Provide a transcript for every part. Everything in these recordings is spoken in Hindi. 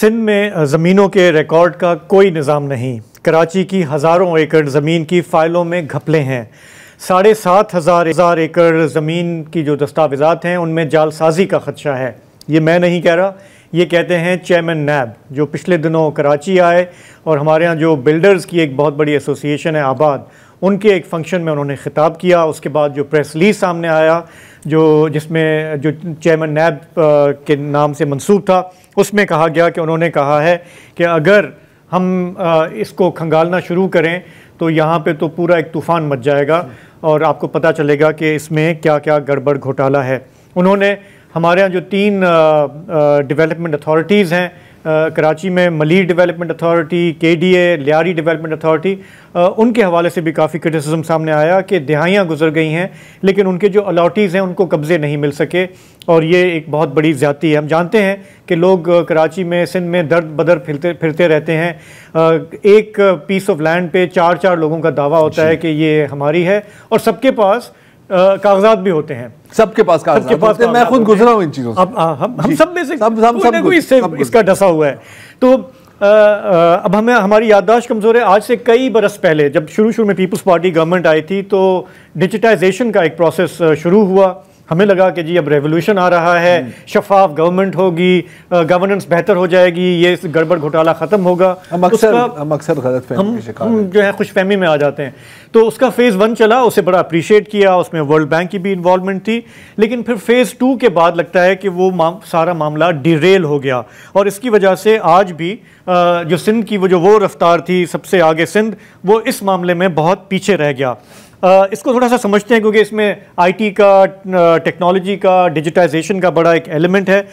सिंध में ज़मीनों के रिकॉर्ड का कोई निज़ाम नहीं। कराची की हज़ारों एकड़ ज़मीन की फ़ाइलों में घपले हैं। 7,500 एकड़ ज़मीन की जो दस्तावेज़ात हैं उनमें जालसाजी का ख़दशा है। ये मैं नहीं कह रहा, ये कहते हैं चेयरमैन नैब, जो पिछले दिनों कराची आए और हमारे यहाँ जो बिल्डर्स की एक बहुत बड़ी एसोसिएशन है आबाद, उनके एक फ़ंक्शन में उन्होंने ख़िताब किया। उसके बाद जो प्रेस रिलीज़ सामने आया जिसमें जो चेयरमैन नैब के नाम से मंसूब था, उसमें कहा गया कि उन्होंने कहा है कि अगर हम इसको खंगालना शुरू करें तो यहाँ पे तो पूरा एक तूफ़ान मच जाएगा और आपको पता चलेगा कि इसमें क्या क्या गड़बड़ घोटाला है। उन्होंने हमारे यहाँ जो 3 डेवलपमेंट अथॉरिटीज़ हैं कराची में, Malir development authority, KDA, Lyari development authority, उनके हवाले से भी काफ़ी क्रिटिसिज्म सामने आया कि दिहाइयाँ गुजर गई हैं लेकिन उनके जो अलॉटीज़ हैं उनको कब्ज़े नहीं मिल सके और ये एक बहुत बड़ी ज़्यादती है। हम जानते हैं कि लोग कराची में, सिंध में दर बदर फिरते रहते हैं। एक पीस ऑफ लैंड पे 4 लोगों का दावा होता है कि ये हमारी है और सबके पास कागजात भी होते हैं। सबके पास कागजात, मैं खुद गुजरा हूं इन चीजों से। हम सब में से सब इसका डसा हुआ है। तो अब हमारी याददाश्त कमज़ोर है। आज से कई बरस पहले जब शुरू में पीपल्स पार्टी गवर्नमेंट आई थी तो डिजिटाइजेशन का एक प्रोसेस शुरू हुआ। हमें लगा कि जी अब रेवोल्यूशन आ रहा है, शफाफ गवर्नमेंट होगी, गवर्नेंस बेहतर हो जाएगी, ये गड़बड़ घोटाला ख़त्म होगा। हम अक्सर गलतफहमी के शिकार हम जो है खुशफहमी में आ जाते हैं। तो उसका फ़ेज़ 1 चला, उसे बड़ा अप्रिशिएट किया, उसमें वर्ल्ड बैंक की भी इन्वॉल्वमेंट थी। लेकिन फिर फ़ेज़ 2 के बाद लगता है कि वो सारा मामला डिरेल हो गया और इसकी वजह से आज भी जो सिंध की वो रफ्तार थी सबसे आगे सिंध, वो इस मामले में बहुत पीछे रह गया। इसको थोड़ा सा समझते हैं क्योंकि इसमें IT का, टेक्नोलॉजी का, डिजिटाइजेशन का बड़ा एक एलिमेंट है।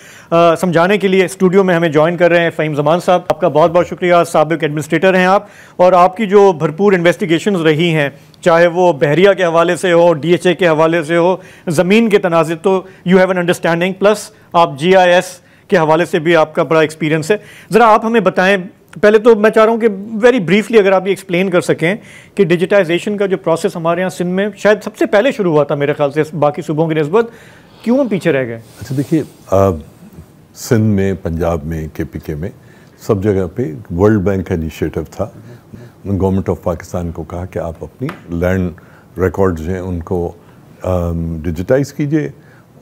समझाने के लिए स्टूडियो में हमें ज्वाइन कर रहे हैं फ़हीम ज़मान साहब। आपका बहुत बहुत शुक्रिया। साबिक एडमिनिस्ट्रेटर हैं आप और आपकी जो भरपूर इन्वेस्टिगेशंस रही हैं, चाहे वो बहरिया के हवाले से हो, DHA के हवाले से हो, ज़मीन के तनाज़े, तो you have an understanding, plus आप GIS के हवाले से भी आपका बड़ा एक्सपीरियंस है। ज़रा आप हमें बताएं, पहले तो मैं चाह रहा हूँ कि वेरी ब्रीफली अगर आप ये एक्सप्लेन कर सकें कि डिजिटाइजेशन का जो प्रोसेस हमारे यहाँ सिंध में शायद सबसे पहले शुरू हुआ था मेरे ख्याल से बाकी सूबों की निस्बत, क्यों हम पीछे रह गए? अच्छा देखिए, सिंध में, पंजाब में, KPK में, सब जगह पे वर्ल्ड बैंक का इनिशिएटिव था। गवर्नमेंट ऑफ पाकिस्तान को कहा कि आप अपनी लैंड रिकॉर्ड्स हैं उनको डिजिटाइज कीजिए,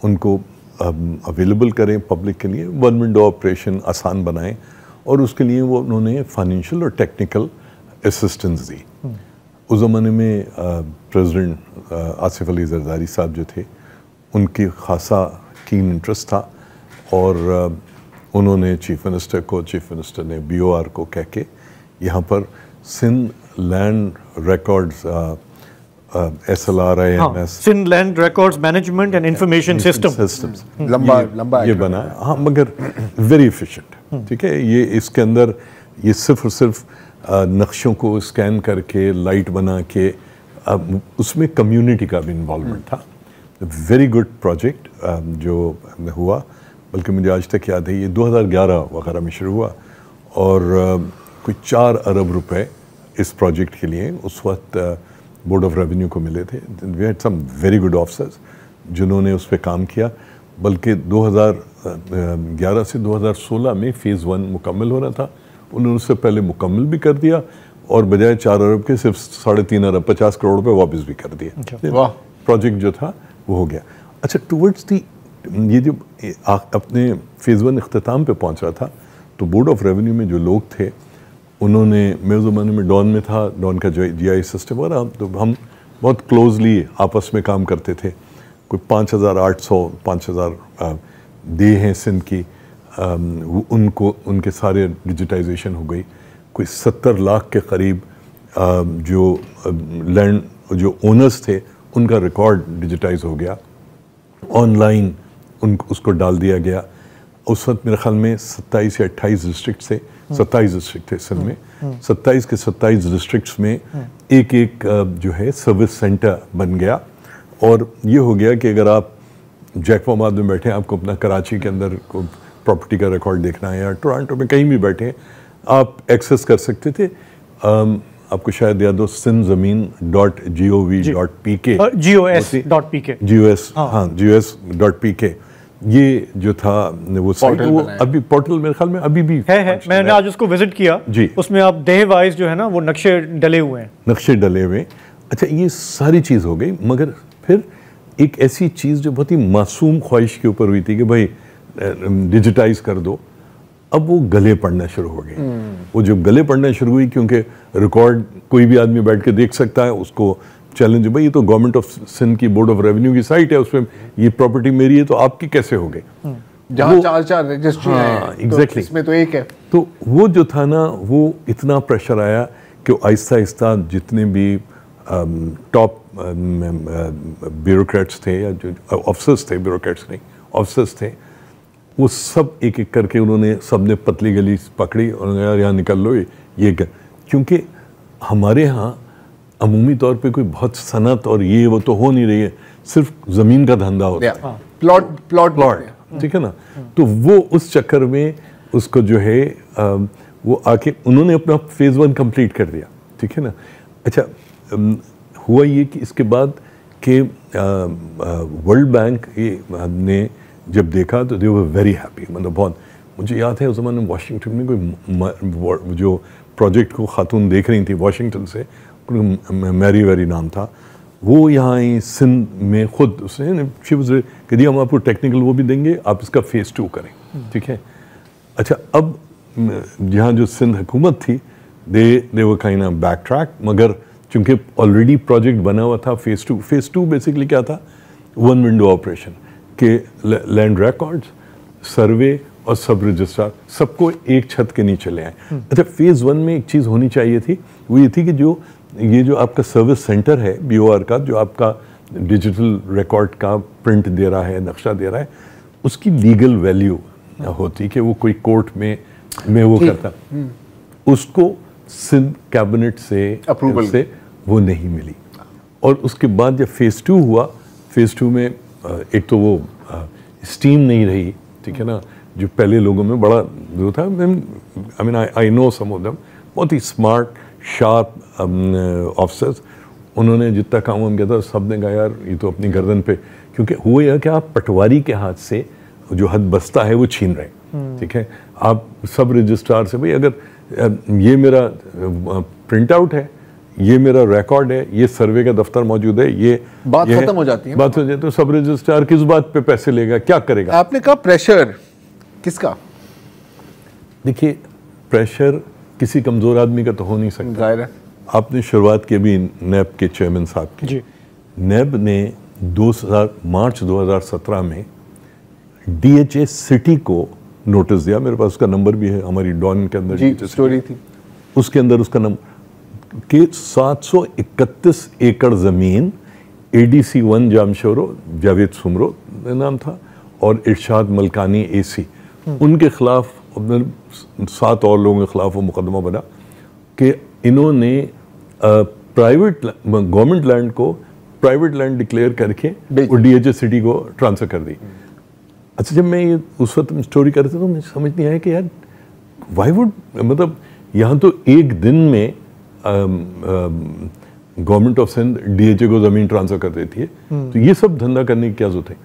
उनको अवेलेबल करें पब्लिक के लिए, वन विंडो ऑपरेशन आसान बनाएं और उसके लिए वो उन्होंने फाइनेंशियल और टेक्निकल असिस्टेंस दी। उस ज़माने में प्रेसिडेंट आसिफ अली जरदारी साहब जो थे, उनकी खासा कीन इंटरेस्ट था और उन्होंने चीफ मिनिस्टर ने BOR को कह के यहाँ पर Sindh land records SLRIMS, Sindh land records management and information systems लंबा ये बना। हाँ, मगर वेरी एफिशिएंट, ठीक है। ये इसके अंदर ये सिर्फ नक्शों को स्कैन करके लाइट बना के, उसमें कम्युनिटी का भी इन्वॉल्वमेंट था। वेरी गुड प्रोजेक्ट जो हुआ, बल्कि मुझे आज तक याद है ये 2011 वगैरह में शुरू हुआ और कोई 4 अरब रुपए इस प्रोजेक्ट के लिए उस वक्त बोर्ड ऑफ रेवेन्यू को मिले थे। We had some very good officers जिन्होंने उस पर काम किया। बल्कि 2011 से 2016 में फ़ेज़ 1 मुकम्मल हो रहा था, उन्होंने उससे पहले मुकम्मल भी कर दिया और बजाय 4 अरब के सिर्फ 3.5 अरब 50 करोड़ रुपए वापस भी कर दिए। वाह, प्रोजेक्ट जो था वो हो गया। अच्छा, टूवर्ड्स दी ये जो अपने फ़ेज़ 1 इख्तिताम पे पहुंच रहा था तो बोर्ड ऑफ रेवेन्यू में जो लोग थे उन्होंने, मैं उस ज़माने में डॉन में था, डॉन का GI सिस्टम हो रहा, तो हम बहुत क्लोजली आपस में काम करते थे। कोई 5,000 दे हैं सिंध की, उनको उनके सारे डिजिटाइजेशन हो गई। कोई 70 लाख के करीब जो लैंड जो ओनर्स थे उनका रिकॉर्ड डिजिटाइज हो गया, ऑनलाइन उसको डाल दिया गया। उस वक्त मेरे ख्याल में 27 या 28 डिस्ट्रिक्ट से 27 डिस्ट्रिक्ट थे सिंध में, 27 के 27 डिस्ट्रिक्ट्स में एक जो है सर्विस सेंटर बन गया और ये हो गया कि अगर आप जैकवाबाद में बैठे हैं, आपको अपना कराची के अंदर को प्रॉपर्टी का रिकॉर्ड देखना है या टोरंटो में कहीं भी बैठे हैं, आप एक्सेस कर सकते थे। आपको शायद याद हो sindzameen.gov.pk, GOS.pk, GOS.pk। ये जो था वो साइट, वो अभी पोर्टल मेरे ख्याल में अभी भी है। मैंने आज उसको विजिट किया जी। उसमें आप देह वाइज जो है ना वो नक्शे डले हुए हैं, नक्शे डले हुए। अच्छा, ये सारी चीज़ हो गई, मगर फिर एक ऐसी चीज़ जो बहुत ही मासूम ख्वाहिश के ऊपर हुई थी कि भाई डिजिटाइज कर दो, अब वो गले पड़ना शुरू हो गए। वो जब गले पड़ना शुरू हुई, क्योंकि रिकॉर्ड कोई भी आदमी बैठ के देख सकता है, उसको चैलेंज, भाई ये तो गवर्नमेंट ऑफ सिंध की बोर्ड ऑफ रेवेन्यू की साइट है, उसमें ये प्रॉपर्टी मेरी है तो आपकी कैसे हो गई? जहाँ चार रजिस्ट्री है, एग्जैक्टली, इसमें तो एक है। तो वो जो था ना, वो इतना प्रेशर आया कि आहिस्ता आहिस्ता जितने भी टॉप ब्यूरोक्रेट्स थे या जो ऑफिसर्स थे, ब्यूरोक्रेट्स नहीं ऑफिसर्स थे, वो सब एक एक करके उन्होंने, सब ने पतली गली पकड़ी और यार यहाँ निकल लो, ये कर, क्योंकि हमारे यहाँ अमूमी तौर पे कोई बहुत सनत और ये वो तो हो नहीं रही है, सिर्फ ज़मीन का धंधा होता है, प्लॉट, ठीक है ना। तो वो उस चक्कर में उसको जो है वो आके उन्होंने अपना फेज़ 1 कंप्लीट कर दिया, ठीक है ना। अच्छा, हुआ ये कि इसके बाद के वर्ल्ड बैंक ने जब देखा तो दे वर वेरी हैप्पी, मतलब बहुत, मुझे याद है उस ज़माने में वाशिंगटन में कोई जो प्रोजेक्ट को खातून देख रही थी वाशिंगटन से, मैरी वेरी नाम था, वो यहाँ आई सिंध में खुद उसने कह हम आपको टेक्निकल वो भी देंगे, आप इसका फेज़ 2 करें, ठीक है। अच्छा, अब जहाँ जो सिंध हुकूमत थी, दे वो काइंड ऑफ बैक ट्रैक, मगर चूँकि ऑलरेडी प्रोजेक्ट बना हुआ था फेज़ 2। फेज़ 2 बेसिकली क्या था, 1 विंडो ऑपरेशन के लैंड रिकॉर्ड्स, सर्वे और सब रजिस्ट्रार सबको एक छत के नीचे ले आए। अच्छा, फेज़ 1 में एक चीज़ होनी चाहिए थी, वो ये थी कि ये जो आपका सर्विस सेंटर है BOR का, जो आपका डिजिटल रिकॉर्ड का प्रिंट दे रहा है, नक्शा दे रहा है, उसकी लीगल वैल्यू होती कि वो कोई कोर्ट में वो करता, उसको सिंध कैबिनेट से अप्रूवल से वो नहीं मिली। और उसके बाद जब फेज़ 2 हुआ, फेज़ 2 में एक तो वो स्टीम नहीं रही, ठीक है ना, जो पहले लोगों में बड़ा वो था। I know some of them, बहुत ही स्मार्ट शार्प ऑफिसर्स, उन्होंने जितना काम हम किया था सब ने कहा यार ये तो अपनी गर्दन पे, क्योंकि हुआ यह कि आप पटवारी के हाथ से जो हद बस्ता है वो छीन रहे, ठीक है। आप सब रजिस्ट्रार से, भाई अगर ये मेरा प्रिंट आउट है, ये मेरा रिकॉर्ड है, ये सर्वे का दफ्तर मौजूद है, ये बात खत्म हो जाती है, बात हो जाती है, तो सब रजिस्ट्रार किस बात पे पैसे लेगा, क्या करेगा? आपने कहा प्रेशर किसका? देखिए, प्रेशर किसी कमज़ोर आदमी का तो हो नहीं सकता, जाहिर है। आपने शुरुआत की भी नैब के चेयरमैन साहब की। नैब ने मार्च 2017 में DHA सिटी को नोटिस दिया, मेरे पास उसका नंबर भी है, हमारी डॉन के अंदर जी स्टोरी थी, उसके अंदर उसका नंबर कि 731 एकड़ ज़मीन ADC 1 जामशोरो, जावेद सुमरो नाम था, और इरशाद मलकानी AC, उनके खिलाफ 7 और लोगों के खिलाफ वो मुकदमा बना कि इन्होंने प्राइवेट गवर्नमेंट लैंड को प्राइवेट लैंड डिक्लेयर करके और DHA सिटी को ट्रांसफ़र कर दी। अच्छा, जब मैं ये उस वक्त स्टोरी कर रहा था तो मुझे समझ नहीं आया कि यार वाई वुड, मतलब यहाँ तो एक दिन में गवर्नमेंट ऑफ सिंध DHA को ज़मीन ट्रांसफ़र कर देती है, तो ये सब धंधा करने की क्या ज़रूरत है।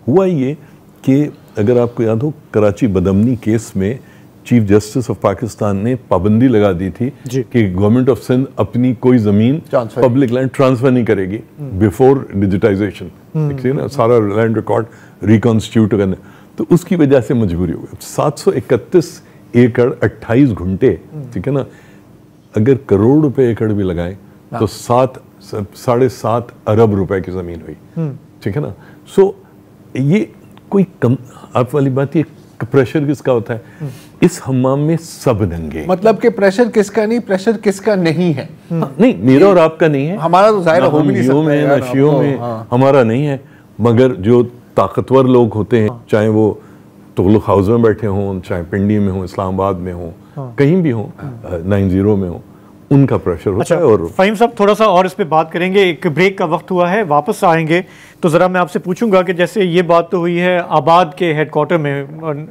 हुआ ये कि अगर आपको याद हो, कराची बदमनी केस में चीफ जस्टिस ऑफ पाकिस्तान ने पाबंदी लगा दी थी कि गवर्नमेंट ऑफ सिंध अपनी कोई ज़मीन पब्लिक लैंड ट्रांसफ़र नहीं करेगी बिफोर डिजिटाइजेशन, देखिए ना, सारा लैंड रिकॉर्ड रिकॉन्स्टिट्यूट करने, तो उसकी वजह से मजबूरी हो गई। 731 एकड़ 28 घंटे, ठीक है ना, अगर करोड़ रुपए एकड़ भी लगाए तो 7.5 अरब रुपए की ज़मीन हुई, ठीक है ना। सो ये कोई कम आप वाली बात, ये प्रेशर किसका होता है? इस हमाम में सब नंगे, मतलब कि प्रेशर किसका नहीं, प्रेशर किसका नहीं है। नहीं, मेरा और आपका नहीं है, हमारा तो जाहिर हो भी नहीं सकता में ना शियों में, हमारा नहीं है, मगर जो ताकतवर लोग होते हैं, चाहे वो तुगलक हाउस में बैठे हों, चाहे पिंडी में हों, इस्लामाबाद में हों, कहीं भी हों, 90 में हों, उनका प्रेशर होता है। और फ़हीम साहब, थोड़ा सा और इस पे बात करेंगे, एक ब्रेक का वक्त हुआ है, वापस आएंगे तो ज़रा मैं आपसे पूछूंगा कि जैसे ये बात तो हुई है आबाद के हेडक्वार्टर में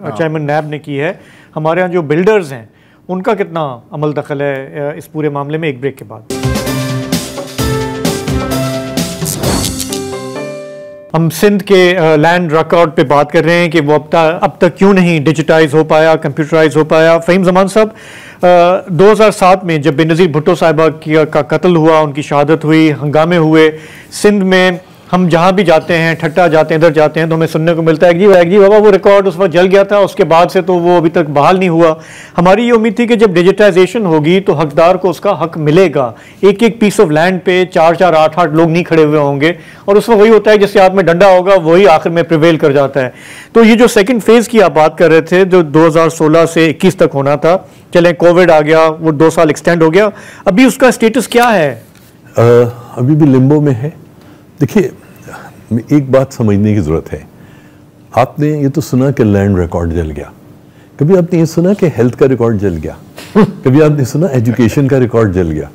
चेयरमैन नैब ने की है, हमारे यहाँ जो बिल्डर्स हैं उनका कितना अमल दखल है इस पूरे मामले में? एक ब्रेक के बाद। हम सिंध के लैंड रिकॉर्ड पे बात कर रहे हैं कि वो अब तक क्यों नहीं डिजिटाइज हो पाया, कंप्यूटराइज हो पाया। फ़हीम ज़मान साहब, 2007 में जब बेनज़ीर भुट्टो साहिबा का कत्ल हुआ, उनकी शहादत हुई, हंगामे हुए सिंध में, हम जहाँ भी जाते हैं, ठट्टा जाते हैं, इधर जाते हैं, तो हमें सुनने को मिलता है कि जी बाबा वो रिकॉर्ड उस वक्त जल गया था, उसके बाद से तो वो अभी तक बहाल नहीं हुआ। हमारी ये उम्मीद थी कि जब डिजिटाइजेशन होगी तो हकदार को उसका हक मिलेगा। एक एक पीस ऑफ लैंड पे 4-4, 8-8 लोग नहीं खड़े हुए होंगे, और उसमें वही होता है जिसके हाथ में डंडा होगा वही आखिर में प्रिवेल कर जाता है। तो ये जो सेकेंड फेज की आप बात कर रहे थे, जो 2016 से 21 तक होना था, चलें कोविड आ गया, वो 2 साल एक्सटेंड हो गया, अभी उसका स्टेटस क्या है? अभी भी लिम्बो में है। देखिए, एक बात समझने की जरूरत है। आपने ये तो सुना कि लैंड रिकॉर्ड जल गया, कभी आपने ये सुना कि हेल्थ का रिकॉर्ड जल गया? कभी आपने सुना एजुकेशन का रिकॉर्ड जल गया?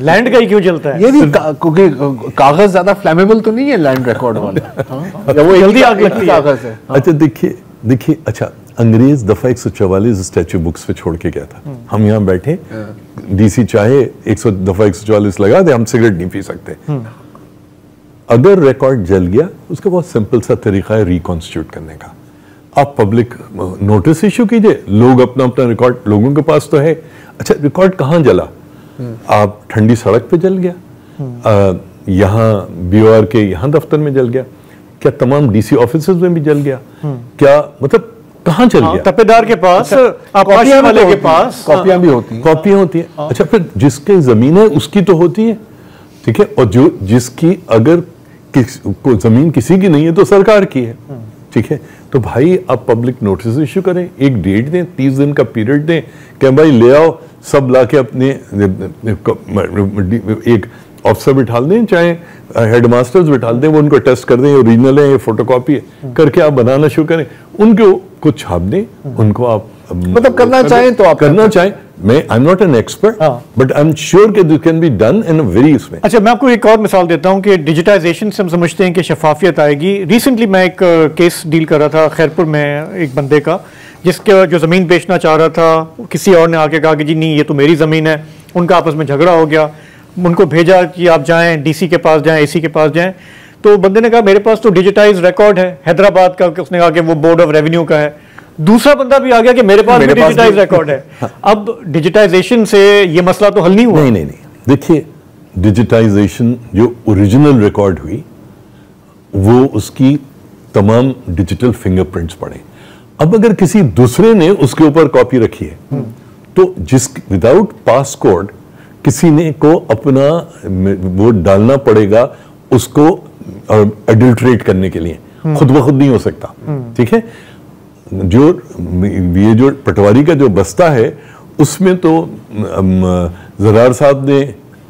लैंड का ही क्यों जलता है? ये भी क्योंकि कागज ज्यादा फ्लेमेबल तो नहीं है लैंड रिकॉर्ड वाला। या वो जल्दी आग लगती है कागज है। अच्छा देखिए, अच्छा, अंग्रेज दफा 144 स्टैच्यू बुक्स पे छोड़ के गया था। हम यहाँ बैठे, डीसी चाहे 100 दफा 144 लगा दे, हम सिगरेट नहीं पी सकते। अगर रिकॉर्ड जल गया, उसका बहुत सिंपल सा तरीका है रिकॉन्स्टिट्यूट करने का। आप पब्लिक नोटिस इशू कीजिए, लोग अपना अपना रिकॉर्ड, लोगों के पास तो है। अच्छा, रिकॉर्ड कहाँ जला? आप ठंडी सड़क पे जल गया, यहाँ BOR के यहाँ दफ्तर में जल गया, क्या तमाम DC ऑफिस में भी जल गया? क्या मतलब कहाँ जल गया? तपेदार के पास, कॉपियां वाले के पास कॉपियां भी होती हैं। कॉपियां होती हैं। अच्छा, फिर जिसके जमीन है उसकी तो होती है, ठीक है, और जो जिसकी अगर को जमीन किसी की नहीं है तो सरकार की है, ठीक है। तो भाई आप पब्लिक नोटिस इशू करें, एक डेट दें, 30 दिन का पीरियड दें कि भाई ले आओ, सब लाके अपने एक ऑफिसर बिठा दें, चाहे हेडमास्टर्स बिठा दें, वो उनको टेस्ट कर दें, ओरिजिनल है, ये फोटोकॉपी है, करके आप बनाना शुरू करें, उनको कुछ छाप दें, उनको आप मतलब करना चाहें तो आप करना चाहें। मैं I am not an expert, but I am sure कि this can be done in a very उसमें। अच्छा, मैं आपको एक और मिसाल देता हूं कि डिजिटाइजेशन से हम समझते हैं कि शफाफियत आएगी। रिसेंटली मैं एक केस डील कर रहा था खैरपुर में, एक बंदे का जिसके जो ज़मीन बेचना चाह रहा था, किसी और ने आके कहा कि जी नहीं ये तो मेरी ज़मीन है, उनका आपस में झगड़ा हो गया, उनको भेजा कि आप जाएं DC के पास जाएं, AC के पास जाएं। तो बंदे ने कहा मेरे पास तो डिजिटाइज रिकॉर्ड है हैदराबाद का, उसने कहा कि वो बोर्ड ऑफ रेवेन्यू का है। दूसरा बंदा भी आ गया कि मेरे पास भी डिजिटाइज रिकॉर्ड है। अब डिजिटाइजेशन से ये मसला तो हल नहीं हुआ। नहीं, देखिए, डिजिटाइजेशन जो ओरिजिनल रिकॉर्ड हुई वो उसकी तमाम डिजिटल फिंगरप्रिंट्स पड़े। अब अगर किसी दूसरे ने उसके ऊपर कॉपी रखी है तो जिस विदाउट पासकोड किसी ने को अपना वो डालना पड़ेगा उसको एडल्ट्रेट करने के लिए, खुद ब खुद नहीं हो सकता, ठीक है। जो ये जो पटवारी का जो बस्ता है उसमें तो जरार साहब ने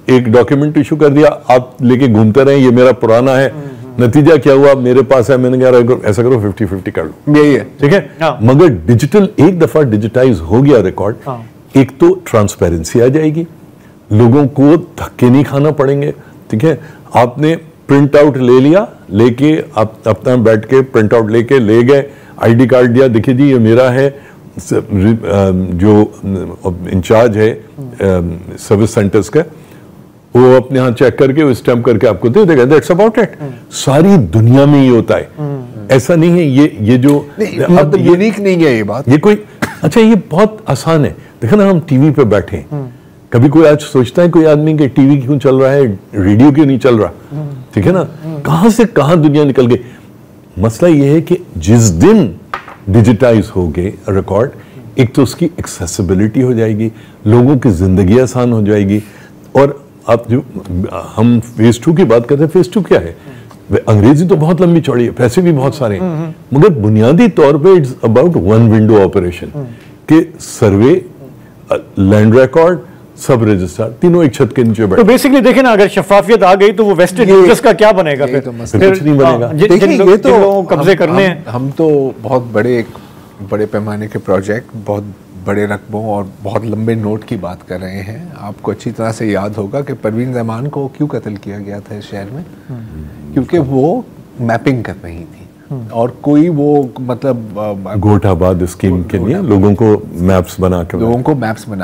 एक डॉक्यूमेंट इशू कर दिया, आप लेके घूमते रहे, ये मेरा पुराना है, नतीजा क्या हुआ, मेरे पास है, मैंने कहा ऐसा करो 50-50 कर लो, यही है, ठीक है। मगर डिजिटल एक दफा डिजिटाइज हो गया रिकॉर्ड, एक तो ट्रांसपेरेंसी आ जाएगी, लोगों को धक्के नहीं खाना पड़ेंगे, ठीक है। आपने प्रिंट आउट ले लिया, लेके आप अपना बैठ के प्रिंट आउट लेके ले गए, ID कार्ड दिया, देखिए जी ये मेरा है, जो इंचार्ज है सर्विस सेंटर्स का, वो अपने यहाँ चेक करके वो स्टैम्प करके आपको दे देगा, दैट्स अबाउट इट। सारी दुनिया में ये होता है, ऐसा नहीं है ये जो मतलब यूनिक नहीं है ये बात, ये कोई अच्छा, ये बहुत आसान है। देखो ना, हम टीवी पे बैठे, कभी कोई आज सोचता है कोई आदमी कि टीवी क्यों चल रहा है, रेडियो क्यों नहीं चल रहा, ठीक है ना, कहां से कहां दुनिया निकल गई। मसला ये है कि जिस दिन डिजिटाइज हो गए रिकॉर्ड, एक तो उसकी एक्सेसिबिलिटी हो जाएगी, लोगों की जिंदगी आसान हो जाएगी। और आप जो हम फेज 2 की बात करते हैं, फेज 2 क्या है? अंग्रेजी तो बहुत लंबी चौड़ी है, पैसे भी बहुत सारे हैं, मगर बुनियादी तौर पे it's about one window operation के सर्वे, लैंड रिकॉर्ड, सब रजिस्ट्रार, तीनों एक छत के नीचे बैठे। तो बेसिकली देखें ना, अगर शफाफियत आ गई तो वो वेस्टेड इंटरेस्ट का क्या बनेगा? फिर कुछ नहीं बनेगा। देखिए, ये तो कब्जे करने हैं। हम तो बहुत बड़े पैमाने के प्रोजेक्ट, बहुत बड़े रकबों और बहुत लंबे नोट की बात कर रहे हैं। आपको अच्छी तरह से याद होगा कि परवीन रहमान को क्यों कत्ल किया गया था इस शहर में, क्योंकि वो मैपिंग कर रही थी। और कोई वो मतलब गोटाबाद स्कीम के लिए लोगों को मैप्स बना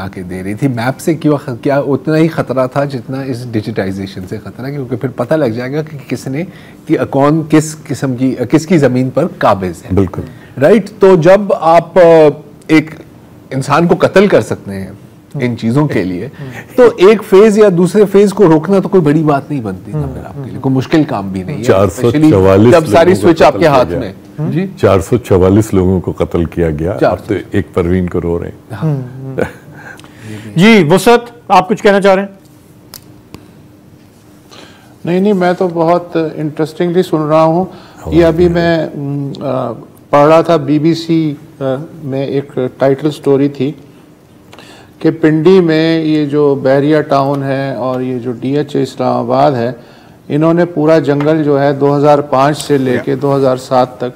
के दे रही थी। मैप से क्या उतना ही खतरा था जितना इस डिजिटाइजेशन से खतरा, क्योंकि फिर पता लग जाएगा कि किसने कि कौन किस किस्म की किसकी ज़मीन पर काबिज है। बिल्कुल राइट। तो जब आप एक इंसान को कत्ल कर सकते हैं इन चीजों के लिए, तो एक फेज या दूसरे फेज को रोकना तो कोई बड़ी बात नहीं बनती ना फिर आपके लिए, कोई मुश्किल काम भी नहीं है। 444 जब सारी स्विच आपके हाथ में जी 444 लोगों को कत्ल किया गया, अब तो एक परवीन को रो रहे हैं। जी वसत, आप कुछ कहना चाह रहे हैं? नहीं, मैं तो बहुत इंटरेस्टिंगली सुन रहा हूँ। ये अभी मैं पढ़ रहा था, बीबीसी में एक टाइटल स्टोरी थी कि पिंडी में ये जो बहरिया टाउन है और ये जो डीएच इस्लामाबाद है, इन्होंने पूरा जंगल जो है 2005 से लेके 2007 तक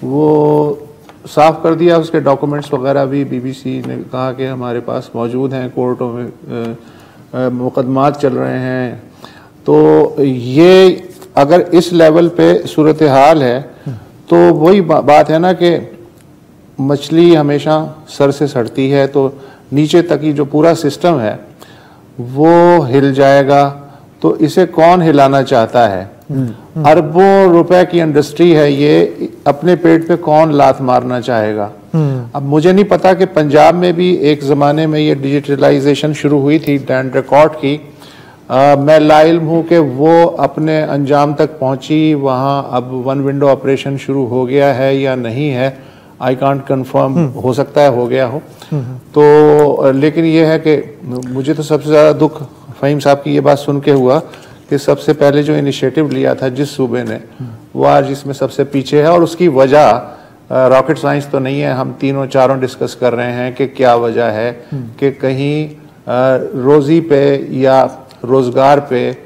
वो साफ कर दिया। उसके डॉक्यूमेंट्स वगैरह भी बीबीसी ने कहा कि हमारे पास मौजूद हैं, कोर्टों में मुकदमात चल रहे हैं। तो ये अगर इस लेवल पे सूरत हाल है तो वही बात है ना कि मछली हमेशा सर से सड़ती है, तो नीचे तक ही जो पूरा सिस्टम है वो हिल जाएगा। तो इसे कौन हिलाना चाहता है? अरबों रुपए की इंडस्ट्री है ये, अपने पेट पे कौन लात मारना चाहेगा? अब मुझे नहीं पता कि पंजाब में भी एक ज़माने में ये डिजिटलाइजेशन शुरू हुई थी लैंड रिकॉर्ड की। मैं लाइल्म हूँ कि वो अपने अंजाम तक पहुँची, वहाँ अब वन विंडो ऑपरेशन शुरू हो गया है या नहीं है, आई कांट कंफर्म, हो सकता है हो गया हो। तो लेकिन ये है कि मुझे तो सबसे ज़्यादा दुख फ़हीम साहब की ये बात सुन के हुआ कि सबसे पहले जो इनिशिएटिव लिया था जिस सूबे ने, वो आज इसमें सबसे पीछे है। और उसकी वजह रॉकेट साइंस तो नहीं है, हम तीनों चारों डिस्कस कर रहे हैं कि क्या वजह है कि कहीं रोज़ी पे या रोज़गार पे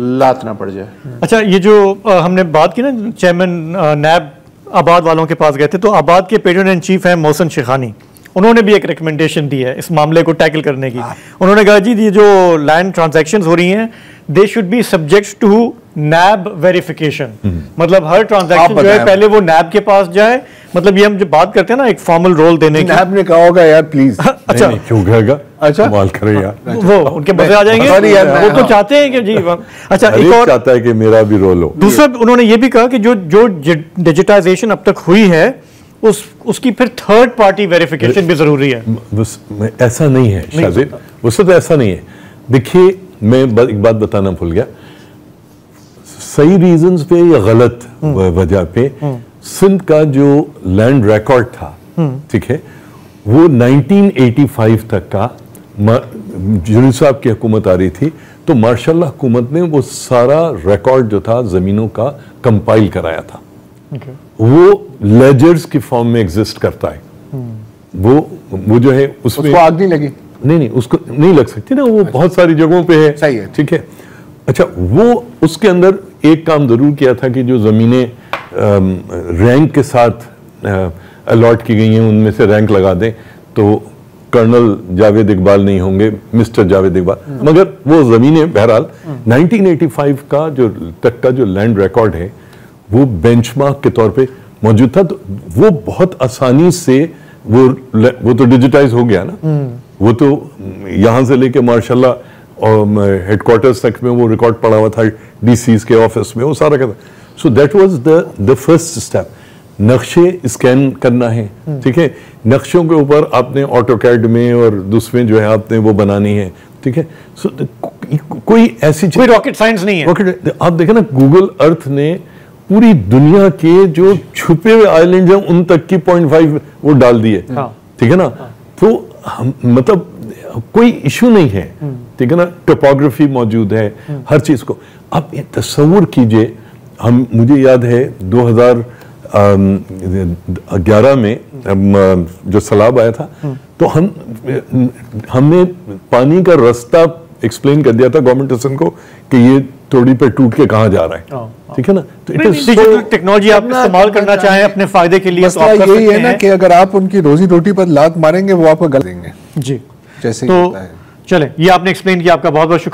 लात ना पड़ जाए। अच्छा, ये जो हमने बात की ना, चेयरमैन नैब आबाद वालों के पास गए थे, तो आबाद के पेट्रोन इन चीफ हैं मोहसिन शेखानी, उन्होंने भी एक रिकमेंडेशन दी है इस मामले को टैकल करने की। उन्होंने कहा जी ये जो लैंड ट्रांजैक्शंस हो रही हैं, they should be subject to NAB verification. मतलब हर ट्रांजैक्शन जो है पहले वो नैब के पास जाए। मतलब ये हम जो बात करते हैं ना एक फॉर्मल रोल देने की, नैब ने कहा होगा यार प्लीज। अच्छा नहीं, क्यों कहेगा? अच्छा कमाल करे यार, वो उनके मजे आ जाएंगे, वो तो चाहते हैं कि जी। अच्छा, एक और चाहता है कि मेरा भी रोल हो। दूसरा उन्होंने ये भी कहा कि जो डिजिटाइजेशन अब तक हुई है उसकी फिर थर्ड पार्टी वेरिफिकेशन भी जरूरी है। ऐसा नहीं है शाजिद, उससे तो ऐसा नहीं है। देखिए, मैं एक बात बताना भूल गया, सही रीजंस पे या गलत वजह पे सिंध का जो लैंड रिकॉर्ड था, ठीक है, वो 1985 तक का जुनी साहब की हुकूमत आ रही थी, तो मार्शल हुकूमत ने वो सारा रिकॉर्ड जो था जमीनों का कंपाइल कराया था। वो लेजर्स की फॉर्म में एग्जिस्ट करता है। वो जो है उसमें आग नहीं लगी, नहीं उसको नहीं लग सकती ना, वो बहुत सारी जगहों पे है। सही है, ठीक है। अच्छा, वो उसके अंदर एक काम जरूर किया था कि जो जमीनें रैंक के साथ अलॉट की गई हैं उनमें से रैंक लगा दें, तो कर्नल जावेद इकबाल नहीं होंगे, मिस्टर जावेद इकबाल। मगर वो जमीनें बहरहाल 1985 का जो लैंड रिकॉर्ड है वो बेंचमार्क के तौर पे मौजूद था। तो वो बहुत आसानी से वो तो डिजिटाइज हो गया ना, वो तो यहाँ से लेके मार्शाल्लाह और हेडक्वार्टर्स तक में वो रिकॉर्ड पड़ा हुआ था डीसीज के ऑफिस में, वो सारा का। So that was the first step. नक्शे स्कैन करना है, ठीक है, नक्शों के ऊपर आपने ऑटोकैड में और दूसरे जो है आपने वो बनानी है, ठीक है। सो कोई ऐसी कोई रॉकेट साइंस नहीं है। आप देखें ना, गूगल अर्थ ने पूरी दुनिया के जो छुपे हुए आइलैंड हैं उन तक की 0.5 वो डाल दिए, ठीक है ना। तो मतलब कोई इशू नहीं है, ठीक है ना, टोपोग्राफी मौजूद है हर चीज को। आप ये तस्वुर कीजिए, मुझे याद है 2011 में जो सैलाब आया था, तो हमने पानी का रास्ता एक्सप्लेन कर दिया था गवर्नमेंट असन को कि ये थोड़ी पे टूट के कहाँ जा रहा है, ठीक है ना। तो डिजिटल टेक्नोलॉजी आप इस्तेमाल करना चाहें अपने फायदे के लिए, तो आप कर यही है ना कि अगर आप उनकी रोजी रोटी पर लात मारेंगे वो आपको गल देंगे जी, जैसे तो चले, ये आपने एक्सप्लेन किया, आपका बहुत बहुत शुक्रिया।